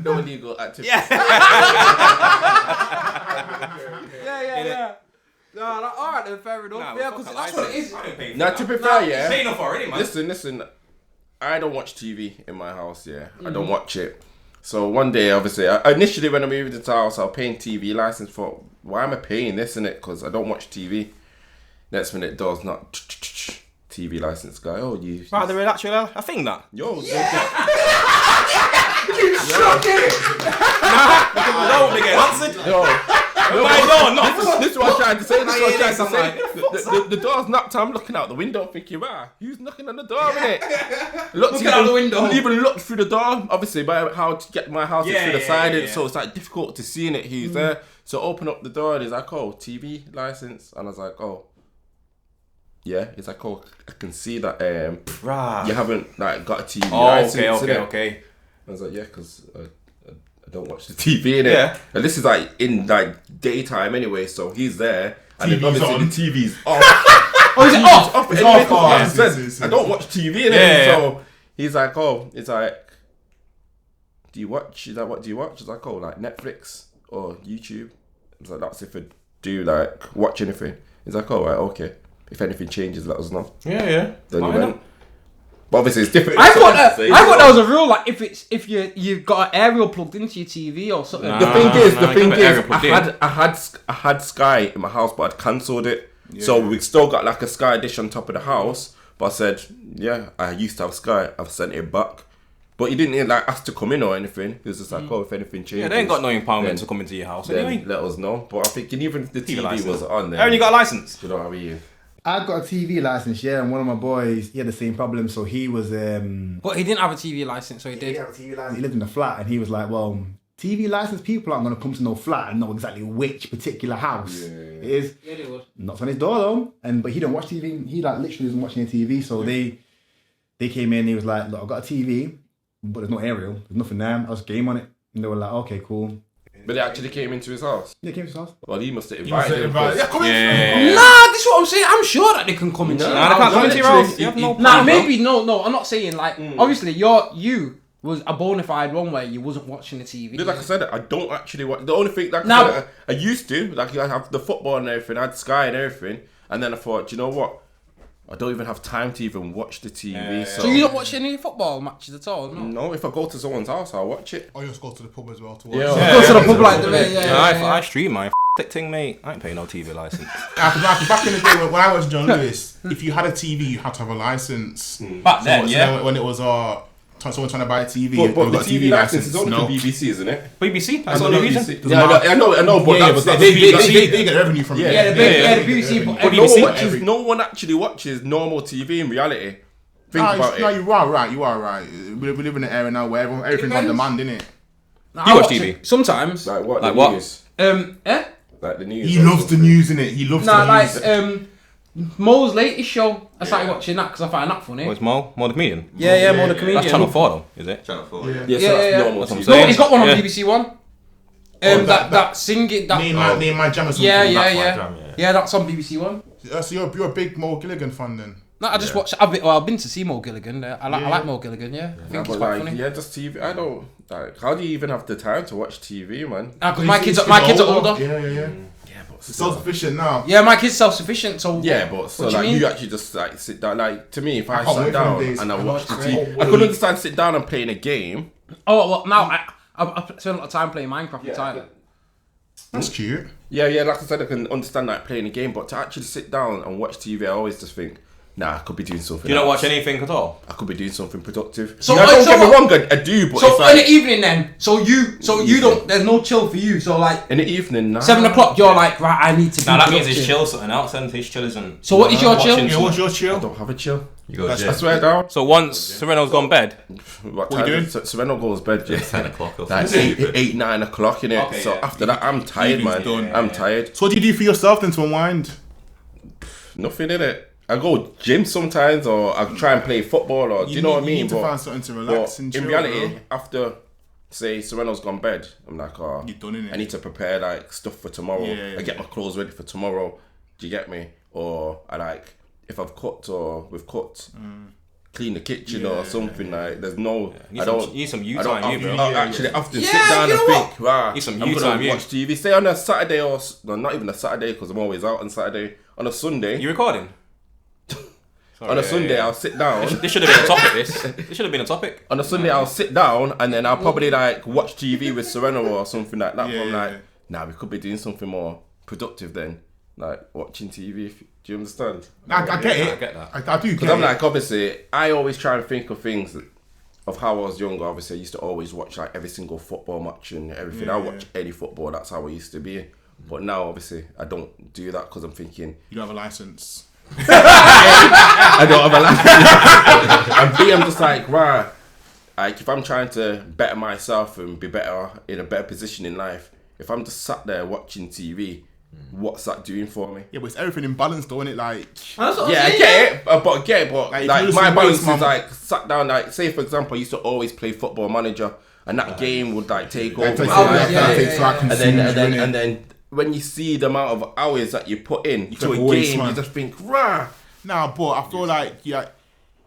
No illegal activity. Yeah. Yeah. No, alright then, fair enough. Nah, Yeah, because that's what it is. Now, to be fair, yeah. Pay enough already, man. Listen. I don't watch TV in my house, yeah. I don't watch it. So one day, obviously, initially when I moved into the house, I was paying TV license for, why am I paying this, innit? Because I don't watch TV. Next minute, door's not TV license guy. Oh, you. Right, there is actually a thing that. Yo, You shook it! No, nigga, answered. Yo. This is what I'm trying to say. The door's knocked. I'm looking out the window thinking, wow, who's knocking on the door, innit? Looking out the window. Even looked through the door. Obviously, by how to get my house is through the side, so it's like difficult to see it. Who's there? So open up the door and he's like, oh, TV license, and I was like, oh, yeah. He's like, oh, I can see that you haven't like got a TV license. Okay. I was like, yeah, because I don't watch the TV in it. Yeah. And this is like in like daytime anyway, so he's there. And then TV's obviously on. the TV's off. Oh, is it off? Off. It's Anyway, off. 'cause like I Yes. said, I don't watch TV in it. Yeah. So he's like, oh, it's like, do you watch? He's like, what do you watch? It's like, oh, like Netflix or YouTube. It's like, that's if I do like watch anything. He's like, oh, right, okay. If anything changes, let us know. Yeah. Then he went. But obviously it's different. I thought that was a rule. Like if you've got an aerial plugged into your TV or something. The thing is, I had Sky in my house, but I'd cancelled it. Yeah. So we still got like a Sky dish on top of the house. But I said, yeah, I used to have Sky. I've sent it back. But he didn't like ask to come in or anything. He was just like, oh, if anything changes. Yeah, they ain't got no empowerment to come into your house anyway. Let us know. But I think even if the TV was on there. Aaron, you got a license? You know what I mean? I got a TV license, yeah, and one of my boys, he had the same problem, so he was... But he didn't have a TV license, so he did. He had a TV license. He lived in a flat, and he was like, well, TV license people aren't going to come to no flat and know exactly which particular house it is. Yeah, they would. Knocks on his door, though, but he don't watch TV. He like literally isn't watching any TV, so they came in, he was like, look, I've got a TV, but there's no aerial, there's nothing there, I was game on it. And they were like, okay, cool. But they actually came into his house? Yeah, came to his house. Well, he must have invited him. Yeah, come in. Nah, this is what I'm saying. I'm sure that they can come into your house. They can't come into your house. You have no Nah, maybe no. I'm not saying like. Obviously, you was a bona fide one where you wasn't watching the TV. Like I said, I don't actually watch. The only thing like I used to, like I have the football and everything. I had Sky and everything, and then I thought, do you know what? I don't even have time to even watch the TV. So you don't watch any football matches at all? No, if I go to someone's house, I'll watch it. Or you just go to the pub as well to watch. Go to the pub like the I stream my thing, mate. I ain't paying no TV license. Back in the day when I was John Lewis, if you had a TV, you had to have a license. Back then, So when it was someone trying to buy a TV, but the TV license is only for BBC, isn't it? BBC? That's the only reason? Yeah, I know, but they get revenue from it. Yeah, the BBC. But no one actually watches normal TV in reality. Think about it. No, you are right. We live in an era now where everything's on demand, innit? You watch TV? Sometimes. Like what? Like the what? News? Like the news. He loves the news, innit? He loves the news. Like Mo's latest show. I started watching that because I found that funny. What's Mo? Mo the comedian? Yeah, Mo the comedian. That's Channel 4 though, is it? Channel 4. Yeah, so that's normal That's what I'm TV. saying. No, he's got one on Yeah. BBC One. That singing. Me and my jam or something. Yeah, that's on BBC One. So you're a big Mo Gilligan fan then? No, I just watched. I've been to see Mo Gilligan. I like Mo Gilligan. Yeah, I think it's quite funny. Yeah, just TV. I don't like. How do you even have the time to watch TV, man? Because my kids are older. Yeah. Yeah, but It's self-sufficient now. Yeah, my kid's self-sufficient. So yeah, but so what do like you mean? you actually just like sit down. Like to me, if I can't sat wait for them down days. and I watched the Can't TV, wait. I couldn't understand sit down and playing a game. Oh well, now I spend a lot of time playing Minecraft with Tyler. That's cute. Yeah, like I said, I can understand like playing a game, but to actually sit down and watch TV, I always just think, nah, I could be doing something. You don't else. watch anything at all? I could be doing something productive. So, So don't get me wrong, I do, but So it's like in the evening then, so you don't. There's no chill for you. So like in the evening, nah. 7 o'clock, you're like right. I need to. Be Nah, that means productive. it's chill something else, and his chill isn't. So what is your chill? Yeah, what's your I chill? don't have a chill. You go I swear down. So once Sereno's gone bed, What you time doing? Sereno goes to bed, yeah. 10 o'clock or Like something. 8, 9 o'clock, innit? Okay, So yeah. after that, I'm tired, TV's man. done. I'm tired. So what do you do for yourself then to unwind? Nothing in it. I go gym sometimes, or I try and play football, or do you know what I mean? You need to find something to relax and chill. in reality, bro. after say Sereno's gone bed, I'm like, oh, You're done, innit? I need to prepare like stuff for tomorrow. Yeah. I get my clothes ready for tomorrow. Do you get me? Or I like if I've cooked or we've cooked, clean the kitchen or something. Like there's no. You need some you time, bro. Actually often sit down and think, right, Need some I'm you gonna time, watch TV. Say on a Saturday or not even a Saturday because I'm always out on Saturday. On a Sunday. You recording? On a Sunday, I'll sit down. This should have been a topic. This should have been a topic. On a Sunday, I'll sit down and then I'll probably like watch TV with Serena or something like that. I'm like, nah, we could be doing something more productive than like watching TV. Do you understand? I get it. I get that. I do. Because I'm like, obviously, I always try and think of things of how I was younger. Obviously, I used to always watch like every single football match and everything. I watch any football. That's how I used to be. But now, obviously, I don't do that because I'm thinking You don't have a license. I don't have a license. And B, I'm just like, right. Like, if I'm trying to better myself and be better in a better position in life, if I'm just sat there watching TV, what's that doing for me? Yeah, but it's everything in balance, though, isn't it? Like, That's what I'm Yeah, I saying, get it, but Like, like if you my listen balance to is like sat down. Like, say for example, I used to always play Football Manager, and that game would like take over my life. And then when you see the amount of hours that you put in to a game, you just think, rah. Nah, but I feel like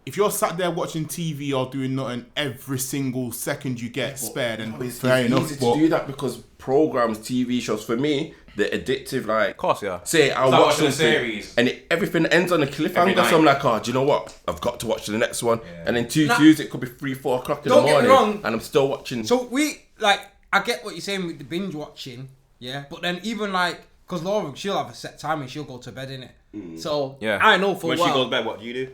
if you're sat there watching TV or doing nothing every single second you get spared, then It's fair enough. easy But to do that because programs, TV shows, for me, they're addictive. Like, Of course, yeah. say I'll like watch watching a something series. and everything ends on a Every cliffhanger. night. So I'm like, oh, do you know what? I've got to watch the next one. And then Tuesdays it could be 3-4 o'clock in the Don't get morning, me wrong. and I'm still watching. So I get what you're saying with the binge watching, yeah. But then even like, cause Laura, she'll have a set time and she'll go to bed in it. So Yeah. I know for when a while. she goes to bed, what do you do?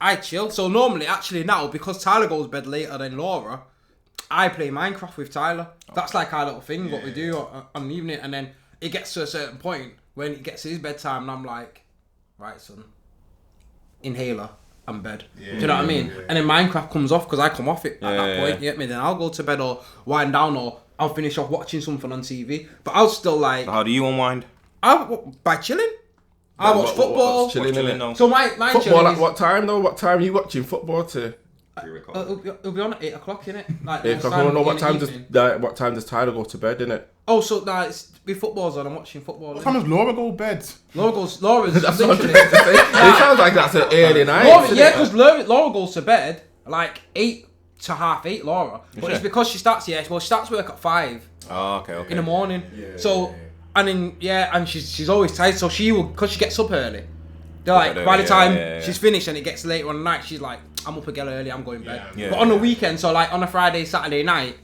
I chill. So normally, actually now, because Tyler goes to bed later than Laura, I play Minecraft with Tyler. That's like our little thing, what we do on the evening. And then it gets to a certain point when it gets to his bedtime and I'm like, right, son, inhaler and bed. Do you know what I mean? And then Minecraft comes off because I come off it at that point. You get me? Then I'll go to bed or wind down or I'll finish off watching something on TV. But I'll still like... How do you unwind? by chilling. I watch football. Chilling, innit? though? So my Football chilling at is... what time though? What time are you watching football to? It'll be on at 8 o'clock, innit? Like, I don't know what time does Tyler go to bed, innit? Oh, so it's with football's on. I'm watching football. what time does Laura go to bed? Laura's That's what I'm literally. trying to say. It sounds like that's an early night. Because Laura goes to bed like 8 to half 8. Laura, but it's because she starts. Yeah, well, she starts work at 5 Oh, okay. in the morning. And then and she's always tired. So she will, because she gets up early. They're like, by the time she's finished and it gets later on the night, she's like, I'm up again early, I'm going to bed. Yeah. But on the weekend, so like on a Friday, Saturday night,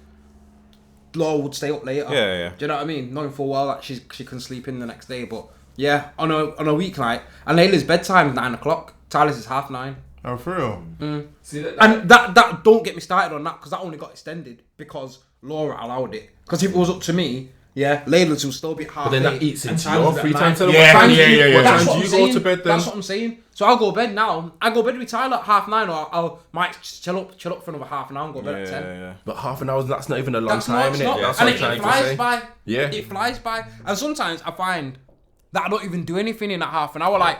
Laura would stay up later. Yeah. Do you know what I mean? Knowing full well that she can sleep in the next day. But yeah, on a weeknight, and Layla's bedtime is 9 o'clock. Tyler's is 9:30. Oh, for real? See that? And that don't get me started on that because that only got extended because Laura allowed it. Because if it was up to me, Layla's will still be at 8:30. But then that eats and into Tyler's your at free 9. time. So Yeah, what time yeah, yeah, yeah. What That's time what do I'm you saying. go to bed then? That's what I'm saying. So I'll go to bed now. I go to bed with Tyler at 9:30, or I might chill up for another half an hour and go to bed at 10. Yeah. But half an hour, that's not even a long That's time, not, innit? not. That's And what I'm it trying to flies say. by. Yeah. It flies by. And sometimes I find that I don't even do anything in that half an hour. Like,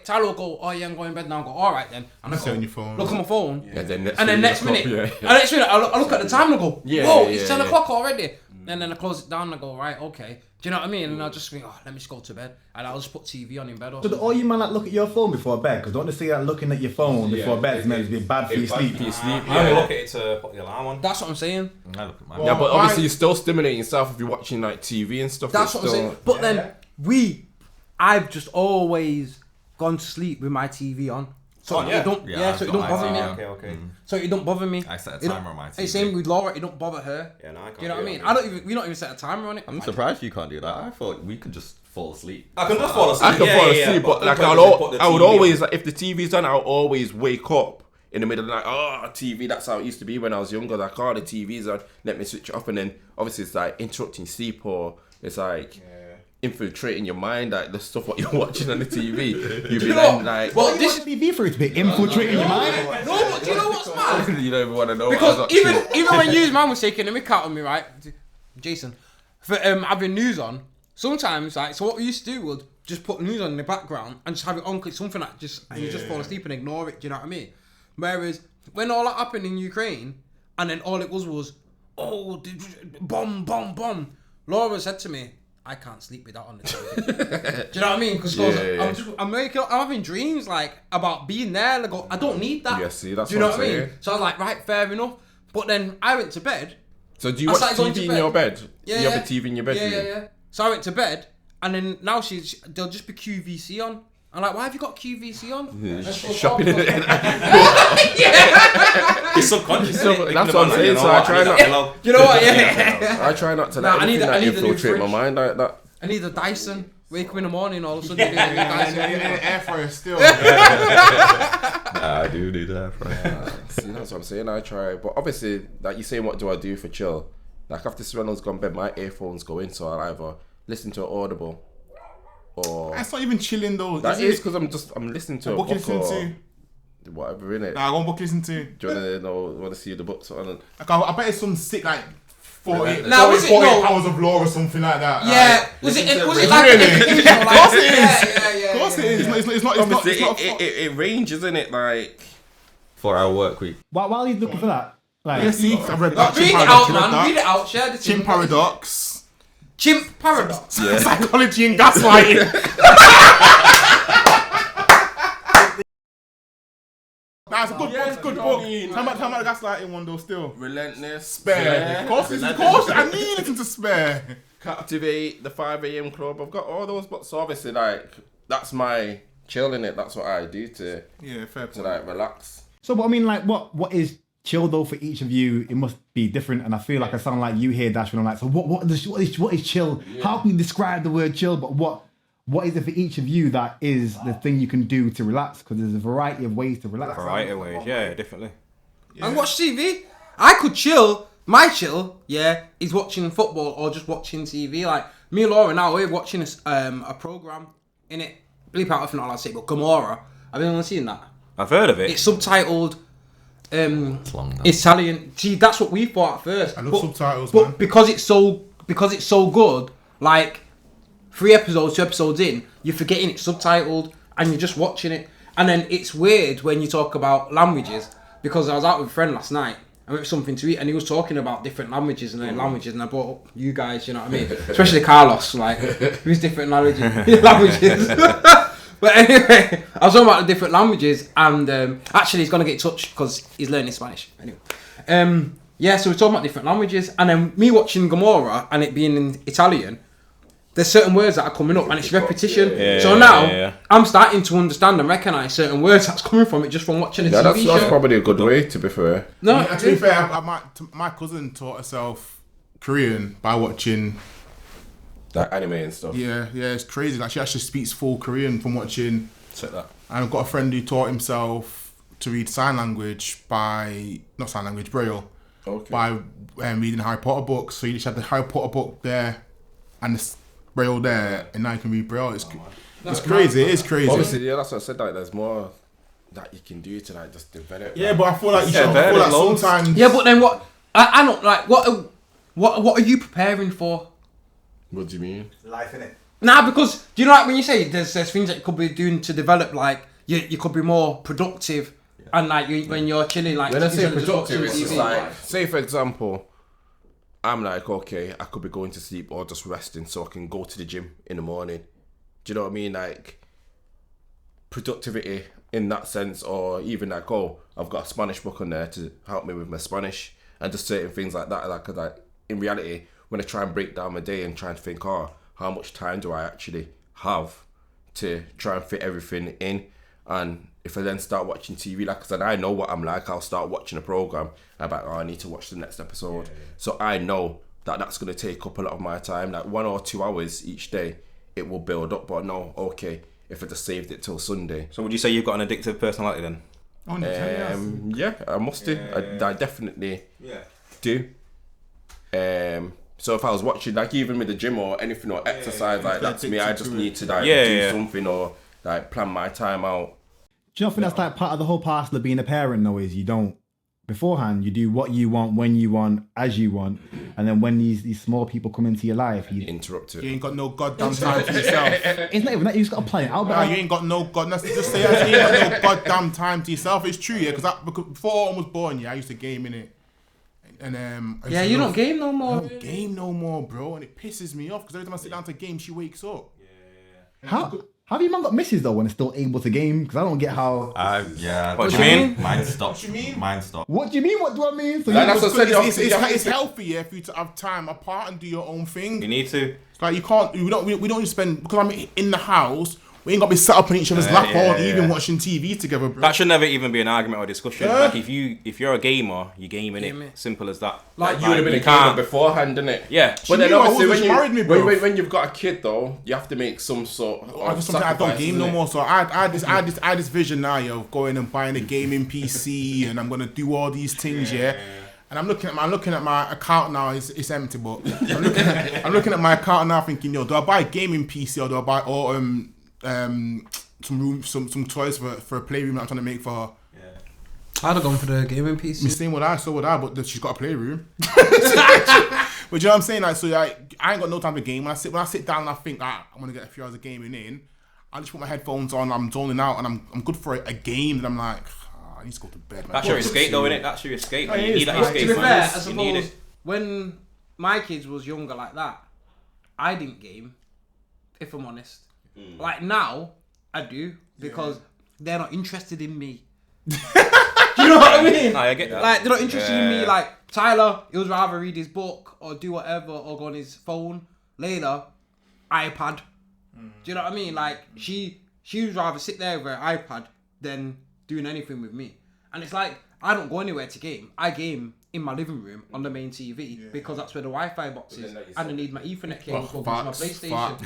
Tyler will go, oh yeah, I'm going to bed now. I go, all right then. And I Sit go, on your phone. look at my phone. Yeah, then Next minute, I look at the time and I go, whoa, it's 10 o'clock already. And then I close it down and I go, right, okay. Do you know what I mean? And I'll just think, let me just go to bed. And I'll just put TV on in bed or So something. all you man like look at your phone before bed? Because don't they say that looking at your phone before bed is meant to be bad for your sleep? I only look at it to put the alarm on. That's what I'm saying. I look at mine. Yeah, but obviously you're still stimulating yourself if you're watching like TV and stuff. That's what I'm saying. But then I've just always gone to sleep with my TV on. So it don't, so it don't bother me. Okay. So it don't bother me. I set a timer on my TV. It's same with Laura. It don't bother her. Yeah, no, I can't. You know what I mean? We don't even set a timer on it. I'm surprised you can't do that. I thought we could just fall asleep. I can just fall asleep. I can fall asleep, but like I would TV always, like, if the TV's on, I'll always wake up in the middle of the night. Oh, TV. That's how it used to be when I was younger. Like, oh, the TV's on. Let me switch it off, and then obviously it's like interrupting sleep, or it's like infiltrating your mind, like the stuff what you're watching on the TV. You'll be then like, Well, this TV for it to be infiltrating your mind. No, but do you know what's mad? you don't even want to know. Because what I was watching. even when you man was taking the mick out on me, right, Jason, for having news on. Sometimes, like, so what we used to do was just put news on in the background and just have it on, click something that you just fall asleep and ignore it. Do you know what I mean? Whereas when all that happened in Ukraine, and then all it was bomb. Laura said to me, I can't sleep with that on the TV. Do you know what I mean? Because I'm having dreams like about being there. Like, I don't need that. Yeah, see, that's do you know what what I I'm mean? saying. So I was like, right, fair enough. But then I went to bed. So do you watch TV in your bed? Yeah, you have a TV in your bedroom? Yeah. So I went to bed, and then now they'll just be QVC on. I'm like, why have you got QVC on? Shopping in it. It's subconscious. That's what I'm saying. So I try not. You know what? Yeah. I try not to let anything that infiltrate my mind like that. I need a Dyson. Wake up in the morning, all of a sudden you need a Dyson. An air fryer still. I do need that. See, that's what I'm saying. I try, but obviously, like you saying, what do I do for chill? Like after Reynolds gone bed, my earphones go in, so I'll either listen to an Audible or. That's not even chilling though. That is because I'm listening to a book listen or to. whatever in it. Nah, one book listen to. Do you want to see the books on? Like, I bet it's some sick like 40 was it? 40 No. hours of law or something like that. Yeah, was it like Really? educational? Of course it is. Yeah. Of course it is. It's not. It ranges, isn't it? Like 4-hour work week. While he's looking for that, like, Yeah, see, I've read that. Read it out, man. Read it out. Share the Chimp Paradox. Chimp Paradox. yeah. Psychology and gaslighting. That's a good book. It's a good book. Tell me about the gaslighting one though. Still. Relentless, Spare. Of course. I need to listen to Spare. Captivate, the 5 a.m. Club. I've got all those books. So obviously, like that's my chill in it. That's what I do to Fair to like relax. so but I mean, like, what is chill though for each of you? It must be different, and I feel like I sound like you here, Dash, when I'm like, so what is chill? Yeah. How can you describe the word chill? But what is it for each of you that is the thing you can do to relax? Because there's a variety of ways to relax. Variety of ways, yeah, definitely. And watch TV. I could chill. My chill, is watching football or just watching TV. Like me and Laura now, we're watching a program in it. Bleep out if not allowed to say, but Gomorrah. Have you ever seen that? I've heard of it. It's subtitled. It's long now. Italian. See, that's what we thought at first. I love subtitles, but man. because it's so good, like 2 episodes in, you're forgetting it's subtitled and you're just watching it. And then it's weird when you talk about languages, because I was out with a friend last night. I went for something to eat and he was talking about different languages and I brought up you guys, you know what I mean? Especially Carlos, like, who's different languages. But anyway, I was talking about the different languages and actually he's going to get in touch because he's learning Spanish. Anyway. So we're talking about different languages and then me watching Gomorrah and it being in Italian, there's certain words that are coming up and it's repetition. I'm starting to understand and recognise certain words that's coming from it just from watching a TV show. That's probably a good way, to be fair. No, To be fair, my cousin taught herself Korean by watching. Like anime and stuff. Yeah, it's crazy. Like she actually speaks full Korean from watching. Set that. And I've got a friend who taught himself to read sign language Braille. Okay. By reading Harry Potter books. So you just had the Harry Potter book there and the Braille there, and now you can read Braille. It's crazy. It is crazy. Obviously, that's what I said. Like, there's more that you can do to like just develop. Yeah, but I feel like loads. sometimes. Yeah, but then what? I don't like what are you preparing for? What do you mean? Life, innit? Nah, because do you know like when you say there's things that you could be doing to develop, like you could be more productive, and like when you're chilling, like When I say instead of just productive, watching it's just TV. like, say for example, I'm like, okay, I could be going to sleep or just resting so I can go to the gym in the morning. Do you know what I mean? Like productivity in that sense, or even like, oh, I've got a Spanish book on there to help me with my Spanish, and just certain things like that. Like in reality, when I try and break down my day and try and think, how much time do I actually have to try and fit everything in? And if I then start watching TV, like I said, I know what I'm like. I'll start watching a program. I'm like, I need to watch the next episode. So I know that that's going to take up a lot of my time. Like 1 or 2 hours each day, it will build up. But no, okay, if I just saved it till Sunday. So would you say you've got an addictive personality then? Yeah, I must do. I definitely do. So if I was watching, like even with the gym or anything or exercise like that, to me, I just need to like do something or like plan my time out. Do you not think that's like part of the whole parcel of being a parent though, is you don't, beforehand, you do what you want, when you want, as you want, and then when these small people come into your life, you interrupt it. You ain't got no goddamn time for yourself. It's not even that, you just got to plan it out. Nah, you ain't got no just say that, you ain't got no goddamn time to yourself. It's true, yeah, because before I was born, I used to game in it. Yeah, you don't game no more. I don't game no more, bro, and it pisses me off because every time I sit down to game, she wakes up. How have you man got misses though when it's still able to game? Because I don't get how. What do you mean? Mine stopped. What you mean? Mine stopped. What do you mean? What do I mean? So That's what I said. It's healthier for you to have time apart and do your own thing. You need to. It's like you can't. We don't just spend because I'm in the house. We ain't got to be sat up on each other's lap or even watching TV together, bro. That should never even be an argument or discussion. Like if you're a gamer, you're gaming Game it. it. Simple as that. Like you would have been a gamer beforehand, innit? Yeah. But then knew I obviously wasn't married me, bro. when you've got a kid though, you have to make some sort of Something I don't sacrifice, game no more. So I had this vision now of going and buying a gaming PC and I'm gonna do all these things, yeah. And I'm looking at my account now. It's empty, but I'm looking at my account now, thinking, yo, do I buy a gaming PC or do I buy some toys for a playroom that I'm trying to make for her? I'd have gone for the gaming PC. Same with I, so would I, but she's got a playroom. But you know what I'm saying? Like, so like, I ain't got no time to game. When I sit down and I think I'm gonna get a few hours of gaming in, I just put my headphones on. I'm zoning out, and I'm good for a game. And I'm like, I need to go to bed. Man. That's your escape, though, innit? That's your escape. It You is, need that man. escape. To be fair, man. I You need suppose it. when my kids was younger like that, I didn't game, if I'm honest. Like now, I do, because they're not interested in me. Do you know what I mean? No, I get that. Like, they're not interested in me. Like, Tyler, he would rather read his book or do whatever or go on his phone. Layla, iPad. Do you know what I mean? Like, she would rather sit there with her iPad than doing anything with me. And it's like, I don't go anywhere to game. I game in my living room on the main TV because that's where the Wi-Fi box is, and I need my Ethernet cable for my PlayStation.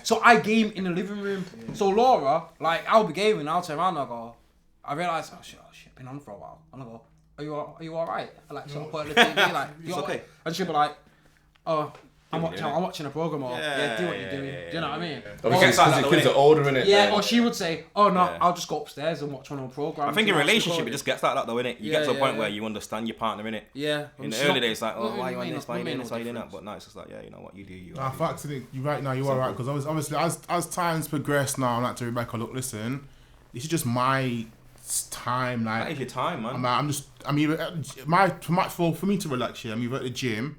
So I game in the living room. So Laura, like, I'll be gaming, I'll turn around and I'll go, I realise, oh shit, been on for a while, and I go, are you alright? I like sort of put on the TV, like, you okay? And she'll be like, oh, I'm watching a program, or do what you're doing. Do you know what I mean? Because your kids are older, innit? Yeah, or she would say, oh no, I'll just go upstairs and watch one of the programs. I think in a relationship, it just gets like that, though, innit? You get to a point where you understand your partner, innit? Yeah. In the early days, like, oh, why you on this, why you doing this, why you doing that? But now it's just like, yeah, you know what, you do, you. Facts, you're right now, you are right, because obviously as times progress now, I'm like to Rebecca, look, listen, this is just my time, like. That is your time, man. I'm either for me to relax here, I'm either at the gym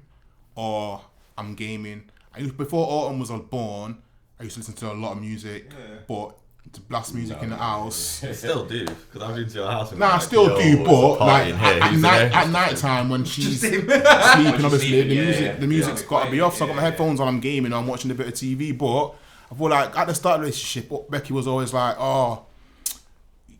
or I'm gaming. Before Autumn was born, I used to listen to a lot of music, but to blast music in the house. I still do, because I've been to your house. I still do, but like at night time when she's sleeping, obviously the music's got to be off. So I got my headphones on, I'm gaming, I'm watching a bit of TV. But I feel like at the start of the relationship, Becky was always like, "Oh,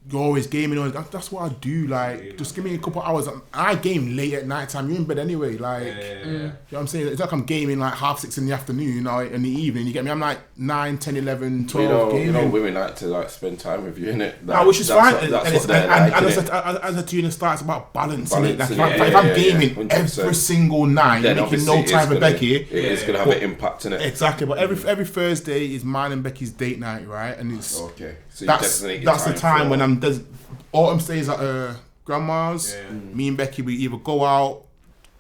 you're always gaming." That's what I do. Like, just give me a couple of hours. I game late at night time. You're in bed anyway. Like, you know what I'm saying? It's like I'm gaming like 6:30 in the afternoon or in the evening. You get me? I'm like 9, 10, 11, 12 gaming. You know, women like to like spend time with you, innit? No, which is fine. And as a tune starts about balancing it. Like, if I'm gaming 100%. Every single night, then making no time for Becky, it's gonna have an impact in it. Exactly. But every Thursday is mine and Becky's date night, right? And it's okay. So that's the time when Autumn stays at her grandma's. Me and Becky, we either go out,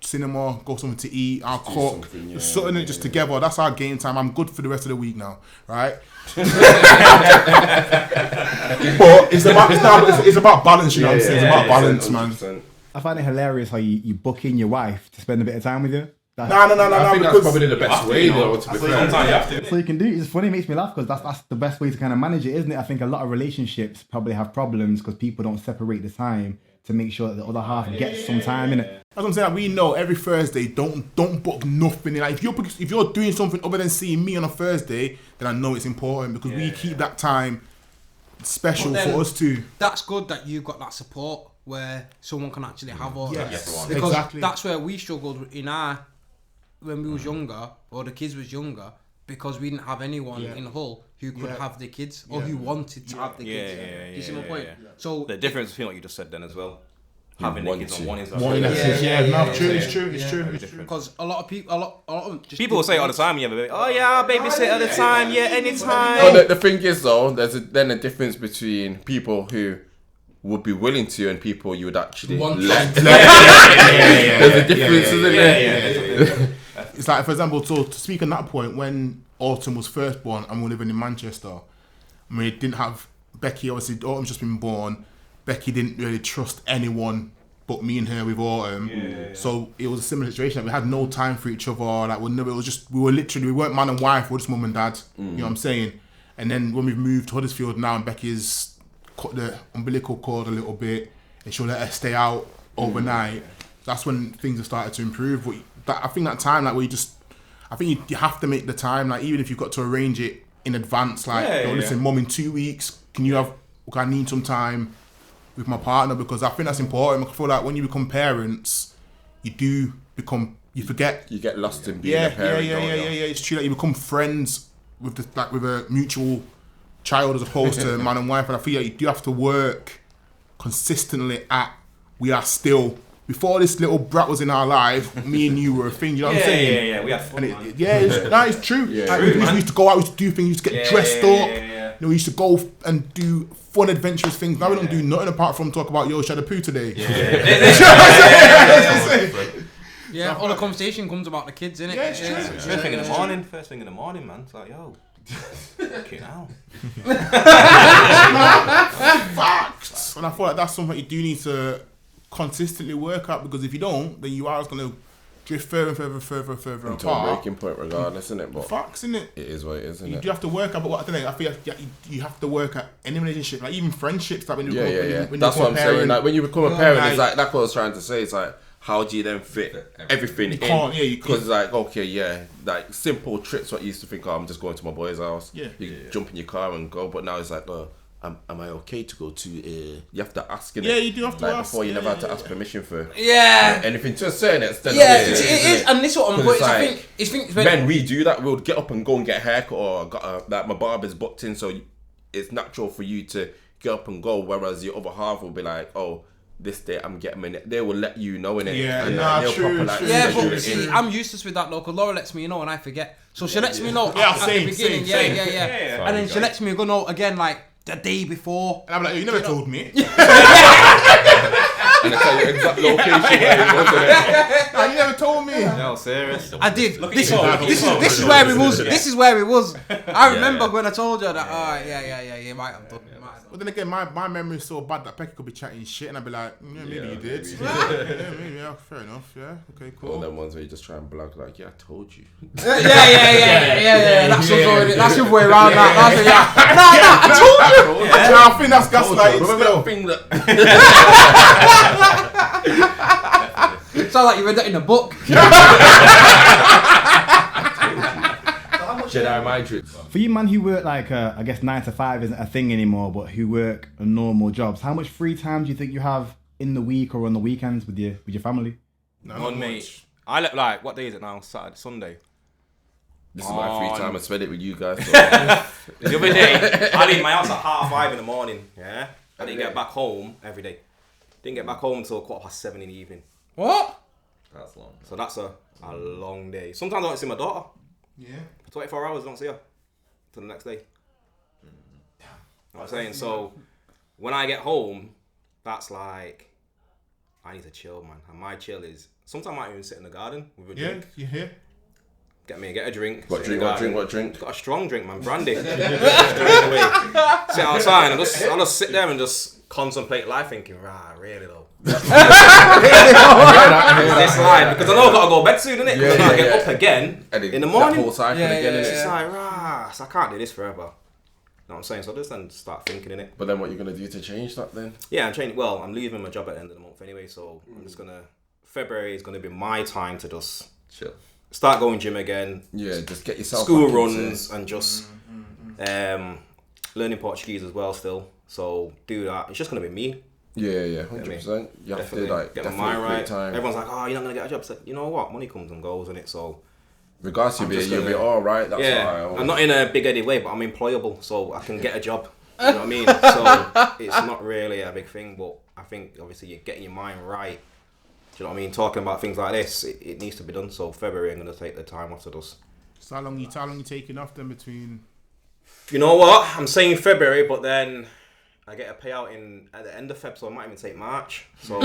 cinema, go something to eat, I'll cook, something just together. That's our game time. I'm good for the rest of the week now, right? But it's about balance, you know what I'm saying? It's about balance, 100%. Man. I find it hilarious how you book in your wife to spend a bit of time with you. No. I think that's probably the best way, though, to be fair. So you can do it. It's funny, it makes me laugh because that's the best way to kind of manage it, isn't it? I think a lot of relationships probably have problems because people don't separate the time to make sure that the other half gets some time in it. That's what I'm saying. Like, we know every Thursday, don't book nothing. Like, if you're doing something other than seeing me on a Thursday, then I know it's important because we keep that time special for us too. That's good that you've got that support where someone can actually have us. Yes, because exactly. That's where we struggled when we was younger, or the kids was younger, because we didn't have anyone in Hull who could have the kids or who wanted to have the kids. You see my point? So the difference between what you just said then as well. Having the kids on one is it's true. Because a lot of people, people will say it all the time. Yeah, baby. Oh yeah, I'll babysit all the time. Yeah, anytime. Well, the thing is though, there's then a difference between people who would be willing to and people you would actually let. There's a difference, isn't there? It's like, for example, so to speak on that point, when Autumn was first born and we were living in Manchester, I mean, it didn't have Becky. Obviously, Autumn's just been born. Becky didn't really trust anyone but me and her with Autumn. So it was a similar situation. We had no time for each other. Like we weren't man and wife. We were just mum and dad. You know what I'm saying? And then when we've moved to Huddersfield now, and Becky's cut the umbilical cord a little bit, and she'll let her stay out overnight. That's when things have started to improve. But I think that time, like, where you have to make the time. Like, even if you've got to arrange it in advance, like, listen, Mum, in 2 weeks, I need some time with my partner, because I think that's important. I feel like when you become parents, you forget. You get lost in being a parent. Yeah. It's true that you become friends with a mutual child as opposed to man and wife. And I feel like you do have to work consistently we are still, before this little brat was in our life, me and you were a thing. You know what I'm saying? Yeah. We had fun. It's true. We used to go out, we used to do things, we used to get dressed up. You know, we used to go and do fun, adventurous things. Now we don't do nothing apart from talk about, she had a poo today. Yeah, all the conversation comes about the kids, innit? Yeah, it's true. First thing in the morning, man. It's like, yo, fucking hell. Facts. And I feel like that's something you do need to consistently work at, because if you don't, then you are just going to drift further and further until a apart. breaking point, regardless, isn't it? But facts, isn't it? It is what it is, isn't you it? do have to work at, but what I don't know, I feel like you have to work at any relationship, like even friendships. Like when you when that's what I'm saying. Like when you become a parent, it's like that's what I was trying to say. It's like, how do you then fit everything in? Because it's like, like simple trips. What you used to think, I'm just going to my boy's house. You jump in your car and go. But now it's like, am I okay to go to? You have to ask. Yeah, you do have to ask. Before you never had to ask permission for. Anything to a certain extent. It is, and this is what I'm going. I think when we do that, we'll get up and go and get a haircut, or like my barber's booked in, so it's natural for you to get up and go. Whereas the other half will be like, this day I'm getting in it. They will let you know in it. True. But see, I'm useless with that though, because Laura lets me know and I forget. So she lets me know at the beginning. Yeah. And then she lets me go know again like the day before. And I'm like, you never told me. And I tell you exact location where it was, innit? You never told me. No, serious. I did. This is where it was. This is where it was. I remember when I told you that. You might have done. But then again, my memory is so bad that Becky could be chatting shit, and I'd be like, maybe you did. Maybe, fair enough. Yeah, okay, cool. All them ones where you just try and block, like, I told you. Yeah. That's the way around that. I told you. I think that's gaslighting. Remember that thing that. It sounds like you read that in a book. Jedi mind tricks. For you, man, who work like I guess 9 to 5 isn't a thing anymore, but who work normal jobs, how much free time do you think you have in the week or on the weekends with your family? None, mate. I look like, what day is it now? Saturday, Sunday. This is my free time. I spend it with you guys. So. The other day, I leave my house at 5:30 in the morning. Yeah, I didn't get back home every day. Didn't get back home until 7:15 in the evening. What? That's long. So that's a long day. Sometimes I don't see my daughter. Yeah. For 24 hours, I don't see her till the next day. You know what I'm saying? So when I get home, that's like, I need to chill, man. And my chill is, sometimes I might even sit in the garden with a drink. Yeah, you hear? Get a drink. What drink? Got a strong drink, man. Brandy. Sit outside and I'll just sit there and just contemplate life, thinking, really though. This life, because I know I've got to go to bed soon, innit? Because I gotta get up again in the morning. That whole cycle again, innit? It's like, so I can't do this forever. You know what I'm saying? So I just then start thinking in it. But then what you're gonna do to change that then? Yeah, I'm leaving my job at the end of the month anyway, so I'm just gonna, February is gonna be my time to just chill. Start going gym again. Yeah, just get yourself school runs and just learning Portuguese as well still. So do that. It's just gonna be me. Yeah, 100%. You have to get my mind right. Time. Everyone's like, you're not gonna get a job. It's like, you know what? Money comes and goes, innit? So regardless, you'll be all right. That's why I'm not in a big-headed way, but I'm employable, so I can get a job. You know what I mean? So it's not really a big thing, but I think obviously you're getting your mind right. Do you know what I mean? Talking about things like this, it needs to be done. So February, I'm gonna take the time off to just. So how long you taking off then between? You know what? I'm saying February, but then I get a payout at the end of Feb, so I might even take March. So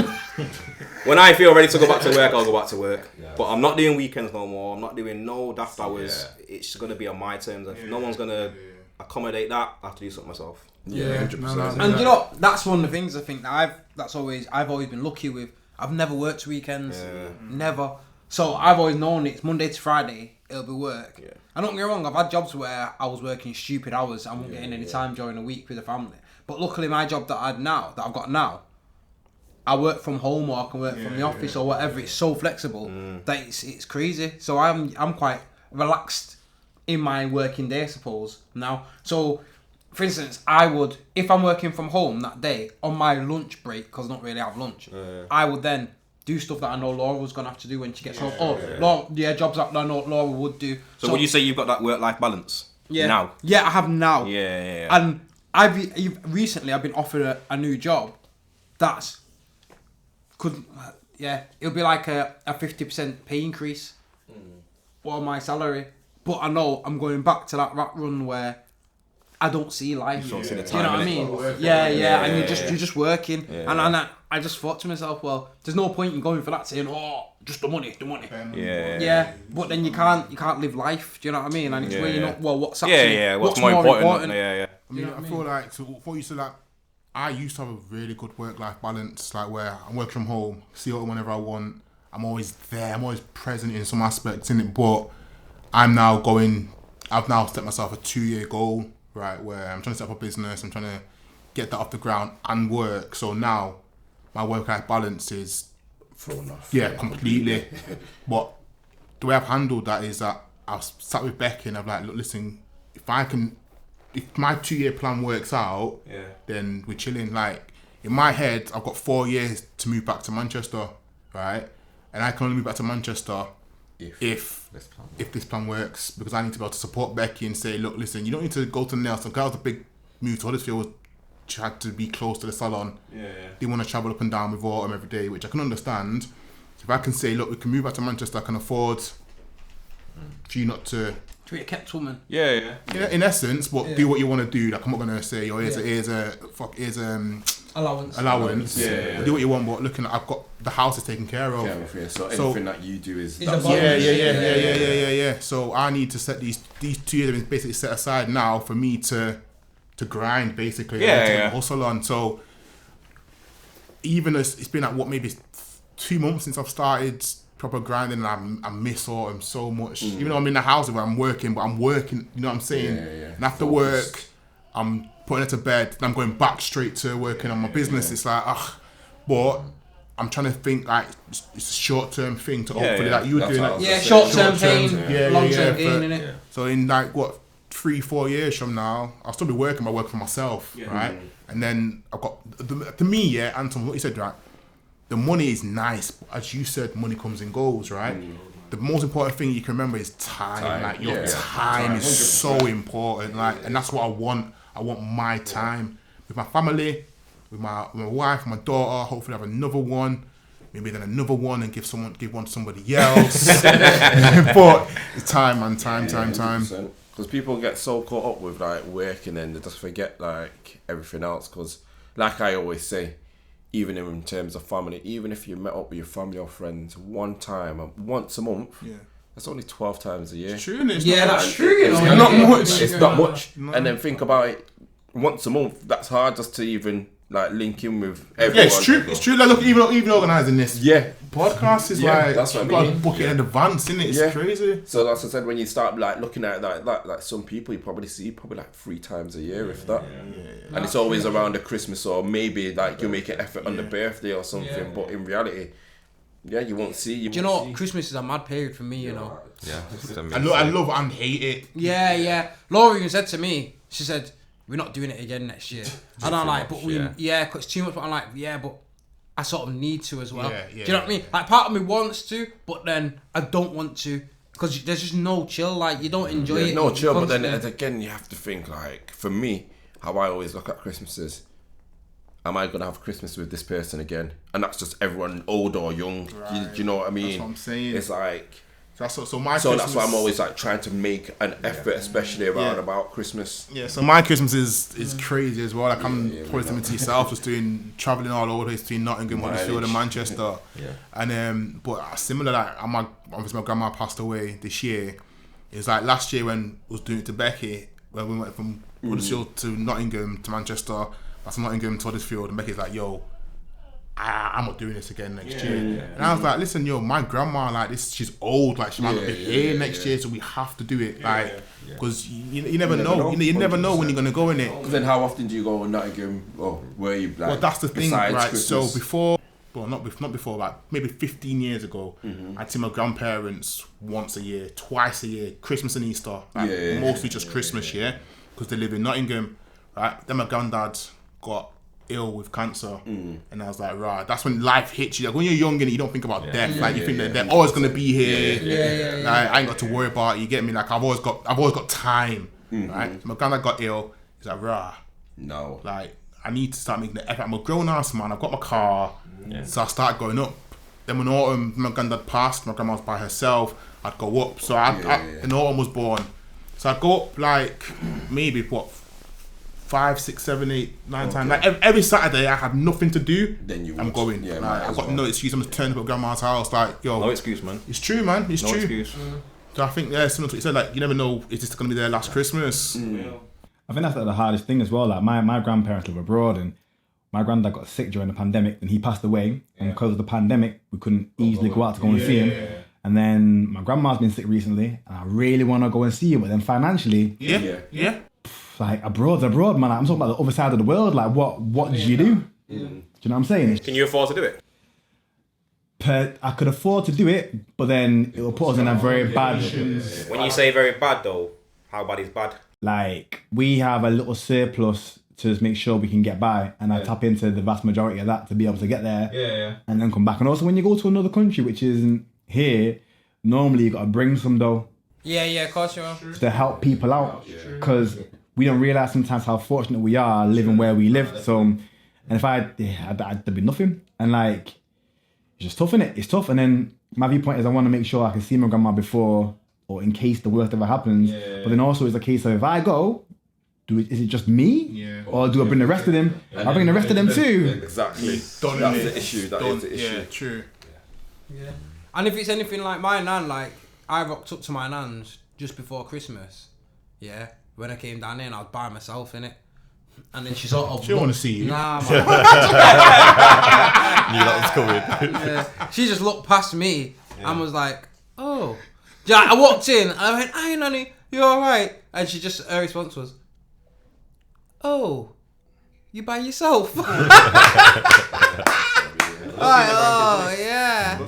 when I feel ready to go back to work, I'll go back to work. Yeah. But I'm not doing weekends no more. I'm not doing no daft hours. Yeah. It's gonna be on my terms. If no one's gonna accommodate that, I have to do something myself. Yeah, 100%. And you know, that's one of the things I think that I've always been lucky with. I've never worked weekends, never. So I've always known it's Monday to Friday. It'll be work. Yeah. And don't get me wrong, I've had jobs where I was working stupid hours. I won't get in any time during the week with the family. But luckily, my job that I've got now, I work from home or I can work from the office or whatever. It's so flexible that it's crazy. So I'm quite relaxed in my working day, I suppose, now. So, for instance, I would, if I'm working from home that day, on my lunch break, because I don't really have lunch, I would then do stuff that I know Laura was going to have to do when she gets home. Laura, jobs that I know Laura would do. So would you say you've got that work-life balance now? Yeah, I have now. Yeah. And recently I've been offered a new job it'll be like a 50% pay increase on my salary. But I know I'm going back to that rat run where I don't see life. You don't see the Do you know time, what I mean? Yeah, and you're just working. And I just thought to myself, well, there's no point in going for that saying, just the money. Yeah. But then you can't live life. Do you know what I mean? And it's where you know, well, what's actually what's more important. I mean, I feel like for you to like, I used to have a really good work-life balance, like where I'm working from home, see it whenever I want. I'm always there. I'm always present in some aspects in it. But I've now set myself a 2-year goal, right, where I'm trying to set up a business. I'm trying to get that off the ground and work. So now my work-life balance is thrown off. Yeah, completely. But the way I've handled that is that I've sat with Becky and I've like, look, listen, if my 2-year plan works out, then we're chilling. Like, in my head, I've got 4 years to move back to Manchester, right? And I can only move back to Manchester if this plan works, because I need to be able to support Becky and say, look, listen, you don't need to go to Nelson. Because that was a big move to Huddersfield. Had to be close to the salon. Didn't want to travel up and down with Autumn every day, which I can understand. So if I can say, look, we can move back to Manchester, I can afford for you not to... To be a kept woman. Yeah, in essence, but do what you want to do. Like, I'm not going to say, here's allowance. Yeah. Do what you want, but looking at, I've got, the house is taken care of. So anything that you do is... Yeah. So I need to set these 2 years have been basically set aside now for me to grind, basically. To hustle on. So even as it's been like maybe 2 months since I've started proper grinding, and I miss Autumn so much. Even though I'm in the house where I'm working, but I'm working, you know what I'm saying? And after work, I'm putting her to bed, and I'm going back straight to working on my business. It's like, but I'm trying to think like it's a short-term thing to hopefully like you were doing it. Short-term pain, long-term gain, innit? So in like 3-4 years from now, I'll still be working, but I work for myself, right? And then I've got, to me, Anton, what you said, right? The money is nice, but as you said, money comes and goes, right? The most important thing you can remember is time. Like, your time is 100%. So important, like, and that's what I want. I want my time with my family, with my wife, my daughter. Hopefully, have another one. Maybe then another one and give one to somebody else. But it's time, man. Time. Because people get so caught up with like work and then they just forget like everything else. Because like I always say, even in terms of family, even if you met up with your family or friends once a month, that's only 12 times a year. It's true, isn't it? That's true. It's not much. It's not much. And then think about it, once a month, that's hard just to even like link in with everyone. Yeah, it's true. It's true. Like, look, even organising this podcast is like, that's what you got to book it in advance, isn't it? It's crazy. So that's what I said, when you start like looking at like some people, you probably see like 3 times a year, if that. And it's always around the Christmas, or maybe like you make an effort on the birthday or something. But in reality, you won't see. Do you know what? Christmas is a mad period for me, you know. Yeah. I love and hate it. Yeah. Laura even said to me, she said, we're not doing it again next year. And I'm like, but cause it's too much. But I'm like, but I sort of need to as well. Do you know what I mean? Like, part of me wants to, but then I don't want to, because there's just no chill. Like, you don't enjoy it. No chill, but then again, you have to think, like, for me, how I always look at Christmas is, am I gonna have Christmas with this person again? And that's just everyone, old or young. Do you know what I mean? That's what I'm saying. It's like. That's why I'm always like trying to make an effort, especially around about Christmas. Yeah, so my Christmas is crazy as well. Like, I'm probably similar to yourself, just travelling all over the place between Nottingham, Huddersfield and Manchester. And but similar, like, obviously my grandma passed away this year. It was like last year when I was doing it to Becky, when we went from Huddersfield to Nottingham to Manchester, that's Nottingham to Huddersfield, and Becky's like, yo, I'm not doing this again next year. And I was like, listen, yo, my grandma, like this, she's old, like she might not be here next year, so we have to do it, like, because you never know. You never know when you're gonna go in it. Because then, how often do you go on Nottingham? Or where you like? Well, that's the thing, right? Christmas? So before. Well, not before, like maybe 15 years ago, I'd see my grandparents once a year, twice a year, Christmas and Easter, like mostly just Christmas, because they live in Nottingham, right? Then my granddad got ill with cancer, and I was like, right, that's when life hits you. Like when you're young and you don't think about death, like you think that they're always gonna be here. Like, I ain't got to worry about it. You get me? Like I've always got time, right? So my granddad got ill. He's like, rah, no, like I need to start making the effort. I'm a grown ass man. I've got my car. So I started going up. Then when autumn, my granddad passed, my grandma was by herself, I'd go up. So and autumn was born. So I'd go up like maybe 5, 6, 7, 8, 9 times. Like every Saturday I had nothing to do. Then I'm going. Yeah, like, I've got no excuse. I'm just turning up at grandma's house. Like, yo. No excuse, man. It's true, man. It's no true. Excuse. So I think, similar to what you said, like, you never know, is this going to be their last Christmas? I think that's like the hardest thing as well. Like my grandparents live abroad, and my granddad got sick during the pandemic and he passed away. And because of the pandemic, we couldn't easily go out to go and see him. And then my grandma's been sick recently and I really want to go and see him. But then financially, like abroad's abroad, man. Like, I'm talking about the other side of the world. Like what did you do? Do you know what I'm saying? Can you afford to do it? I could afford to do it, but then it will put us in a very bad... When you say very bad though, how bad is bad? Like, we have a little surplus to just make sure we can get by, and I tap into the vast majority of that to be able to get there and then come back. And also when you go to another country which isn't here, normally you got to bring some dough. Of course you are. To help people out, because we don't realise sometimes how fortunate we are living where we live. So, and if there'd be nothing, and like, it's just tough, innit? It's tough. And then my viewpoint is I want to make sure I can see my grandma before, or in case the worst ever happens. But then also it's a case of if I go, is it just me? Or do I bring the rest of them? I bring the rest of them too. Exactly. That's the issue. That is the issue. Yeah, true. Yeah. And if it's anything like my nan, like I rocked up to my nan's just before Christmas. Yeah. When I came down there and I was by myself, innit? And then she sort of... She don't want to see you. Nah, man. Knew that was coming. She just looked past me and was like, oh. Yeah, I walked in and I went, hi, Nanny, you alright? And her response was, oh, you by yourself?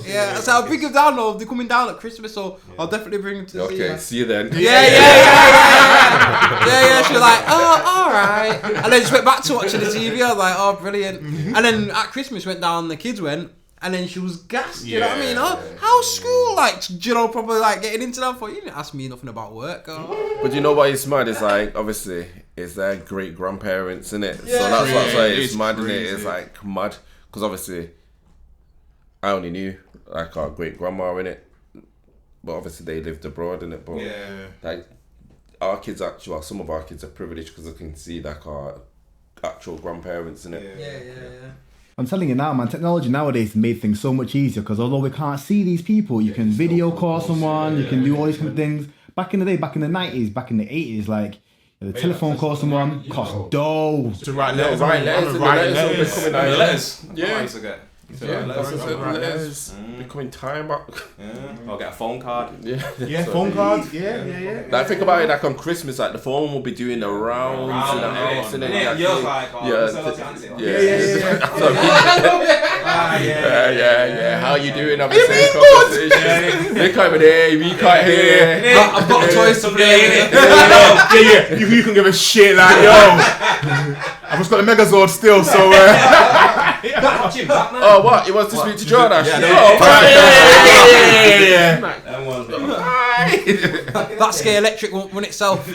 Yeah. So I'll bring him down though. They're coming down at Christmas, so I'll definitely bring him to see you. Okay, see you then. Yeah. She was like, oh, alright. And then just went back to watching the TV. I was like, oh, brilliant. And then at Christmas went down, the kids went, and then she was gassed. You know what I mean? Oh, how's school like? You know, probably like getting into that. For you didn't ask me nothing about work. But you know what is mad? It's like, obviously, it's their great grandparents, innit? Yeah. So that's what I'm saying. It's It's mad, innit? crazy. It's like mad. Because obviously, I only knew like our great grandma, innit? But obviously, they lived abroad, innit? But like, our kids actually, well, some of our kids are privileged because they can see like our actual grandparents, innit? Yeah. I'm telling you now, man, technology nowadays has made things so much easier, because although we can't see these people, you can video call someone, you can do all these kind of things. Back in the day, back in the 90s, back in the 80s, like, the telephone call someone cost dough. To write letters. Letters. Yeah. I used to get. Letters. Becoming time back. I'll get a phone card. Yeah, phone cards. Yeah. Like, think about it, like on Christmas, like the phone will be doing the rounds in the house, and then how you doing? I'm the same conversation. They come in here, we can't hear. I've got toys to play. Yeah. You can give a shit, like, yo. I've just got the Megazord still, so. Oh, what? He wants to speak to Jordan? That Sky Electric won't run itself.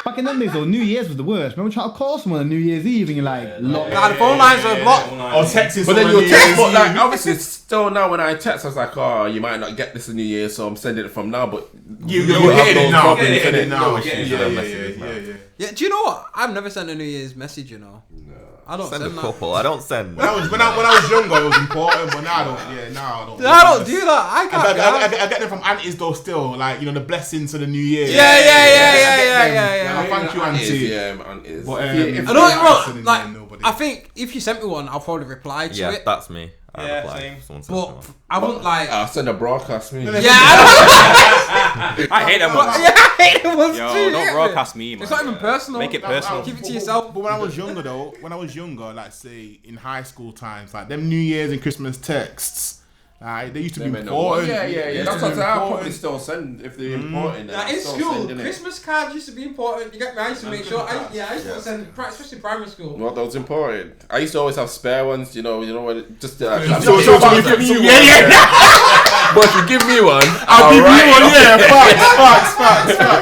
Back in them days, though, New Year's was the worst. Remember trying to call someone on New Year's Eve and you're like, The phone lines are blocked. Or texting. But then you'll text, but like, obviously, still now when I text, I was like, oh, you might not get this in New Year, so I'm sending it from now, but You're have getting no it problem now. sending it. Yeah. Yeah, do you know what? I've never sent a New Year's message, you know. I don't Send send a that. couple. I don't send. When I was younger, it was important, but now I don't. Yeah, now I don't. I don't do that. I can't. I get them from aunties though. Still, like the blessings of the new year. Yeah. Thank you, auntie. Yeah, aunties. But, I don't like. I think if you sent me one, I'll probably reply to Yeah, it. that's me. I Yeah, reply. same. Someone sends me But one. I wouldn't like. I'll send a broadcast me. Yeah, I I hate them ones. I hate it ones Yo, too. don't broadcast me, man. It's not even personal. Make it personal. Keep it to yourself. But when I was younger, like say in high school times, like them New Year's and Christmas texts, they used to be important. Yeah. That's what I'll probably still send if they're important. Like in school, Christmas cards used to be important. You get me? I used to make sure. I used to send, especially primary school. Well, that was important. I used to always have spare ones. You know when just So give if you- yeah. But if you give me one, I'll give you one. Yeah,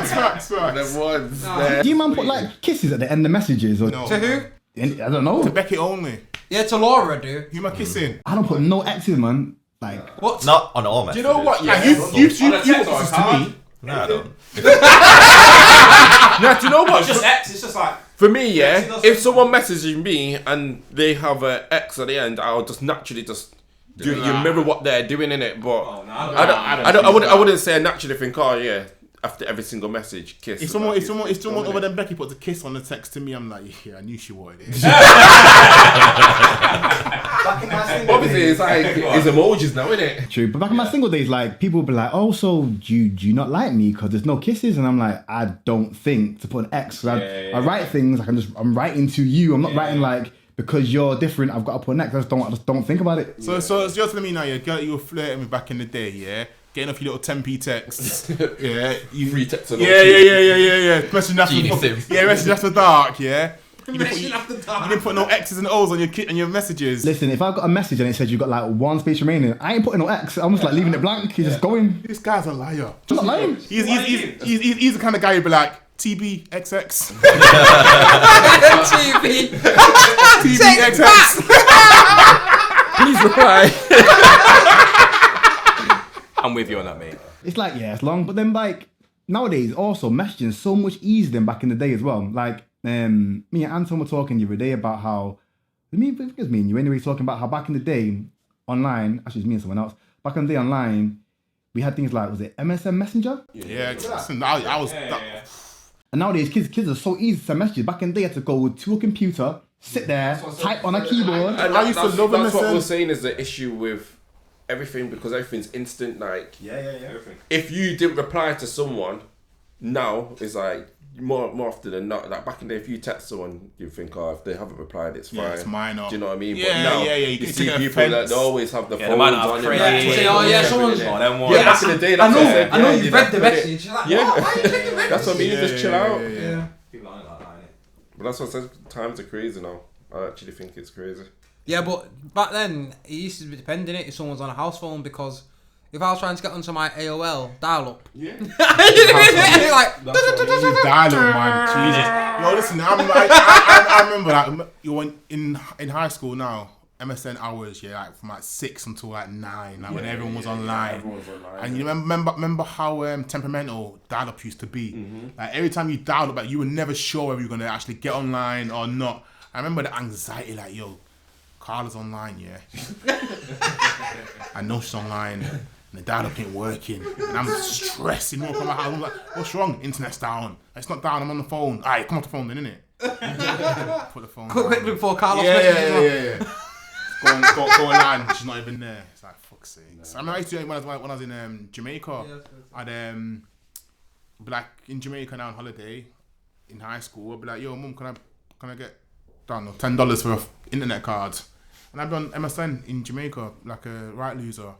facts. Them ones. Do you man put like kisses at the end of messages or No. To who? I don't know. To Beckett only. Yeah, to Laura, dude. Who am I kissing? I don't put no X's, man. Like What? Not on all Do messages. you know what? Yeah, You put kisses to me. No, I don't. do you know what? It's just X. It's just like. For me, yeah, if someone messages me and they have an X at the end, I'll just naturally just do you mirror what they're doing in it. But I wouldn't say I naturally think, oh yeah, after every single message, kiss. If someone other than Becky puts a kiss on the text to me, I'm like, yeah, I knew she wanted it. Obviously, it's like it's emojis now, isn't it? true, but back in my single days, like people would be like, "Oh, so do you not like me because there's no kisses?" And I'm like, I don't think to put an X. I write things like I'm writing to you. I'm not writing like because you're different. I've got to put an X. I just don't think about it. So you're telling me now, you were flirting with back in the day, yeah? Getting off your little 10p texts, yeah? Free text. Yeah. Messaging after Genius. messaging after dark, yeah? You Messaging after dark. didn't put no X's and O's on your messages. Listen, if I got a message and it says you've got like one space remaining, I ain't putting no X. I'm just like leaving it blank. You're just going. This guy's a liar. I'm not lying. He's the kind of guy who'd be like, TBXX. TV. TBXX. Please reply. I'm with you on that, mate. It's like, yeah, it's long. But then like nowadays also messaging is so much easier than back in the day as well. Like me and Anton were talking the other day about how it was me and you anyway, talking about how back in the day online, actually it's me and someone else, back in the day online, we had things like, was it MSN Messenger? Yeah, listen, I was... And nowadays kids are so easy to send messages. Back in the day you had to go to a computer, sit there, type on a keyboard. And I used to love that's what MSN. we're saying is the issue with everything, because everything's instant. Like, Everything. if you didn't reply to someone, now it's like more often than not. Like back in the day, if you text someone, you think, oh, if they haven't replied, it's fine. Yeah, it's mine. Do you know what I mean? Yeah, but now, yeah. you can see take people that offense. they always have the Yeah, they phones might not on. have and prayed. like, Say, oh, yeah, someone's- Oh, them ones. Yeah, back in the day, that's what I said. I know yeah, you did read that the for it. message. You're like, Yeah. what? Why are you checking messages? That's what I mean. You just chill out. Yeah. People aren't like that, innit? But that's what I said. Times are crazy now. I actually think it's crazy. Yeah, but back then it used to be depending if someone's on a house phone, because if I was trying to get onto my AOL dial-up, Yeah. like, Dialogue, man. Jesus. Yo, listen, I remember like you went in high school now. MSN hours, yeah, like from like 6 until like 9, like when everyone was online. Everyone's online. And you remember how temperamental dial-up used to be. Like every time you dialed up, like you were never sure whether you were gonna actually get online or not. I remember the anxiety, like, yo, Carla's online, yeah. I know she's online. And the dial-up ain't working. And I'm stressing more from my house. I'm like, what's wrong? Internet's down. It's not down, I'm on the phone. Alright, come off the phone then, innit? Put the phone down. quickly before Carlos Yeah. Go online, she's not even there. It's like, fuck's sake. I mean, I used to do it when I was in Jamaica. I'd be like in Jamaica now on holiday in high school. I'd be like, yo, mum, can I get, I don't know, $10 for an internet card? And I've done MSN in Jamaica, like a right loser.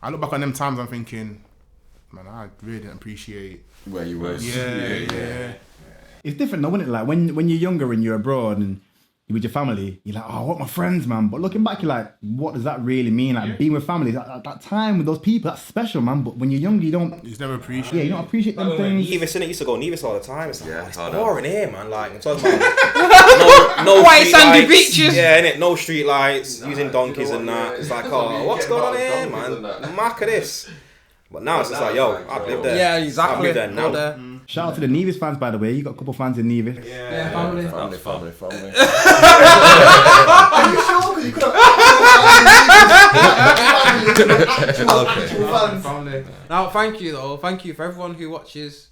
I look back on them times, I'm thinking, man, I really didn't appreciate. Where you were. Yeah. It's different though, isn't it? Like when you're younger and you're abroad and you're with your family, you're like, oh, I want my friends, man. But looking back, you're like, what does that really mean? Like being with family, that time with those people, that's special, man. But when you're younger, you don't. You just never appreciate. Yeah, you don't appreciate them things. Nevis, innit? Used to go Nevis all the time. It's like, Yeah, it's hard boring here, man. Like, I'm talking about no White street sandy lights. beaches. Yeah, innit? No street lights, using donkeys you know and what, that. yeah, It's like, that's what I oh, mean, what's getting going on about here, donkeys and man? that. Mark of this. But now it's just like, yo, I'd live there. Yeah, exactly. I'd live there now. Go there. Shout out to the Nevis fans, by the way. You got a couple fans in Nevis. Yeah, family. Family. Are you sure? Because you could have Family. Now, thank you though. Thank you for everyone who watches.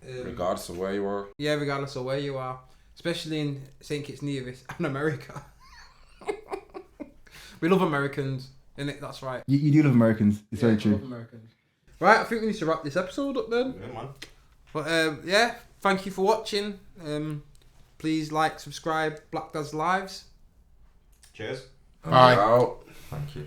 Regardless of where you are. Yeah, regardless of where you are, especially in St. Kitts Nevis and America. We love Americans, innit? That's right. You do love Americans. It's very true. Love Americans. Right, I think we need to wrap this episode up then. Yeah, man. But yeah, thank you for watching. Please like, subscribe, Black Dads Lives. Cheers. Bye. Out. Thank you.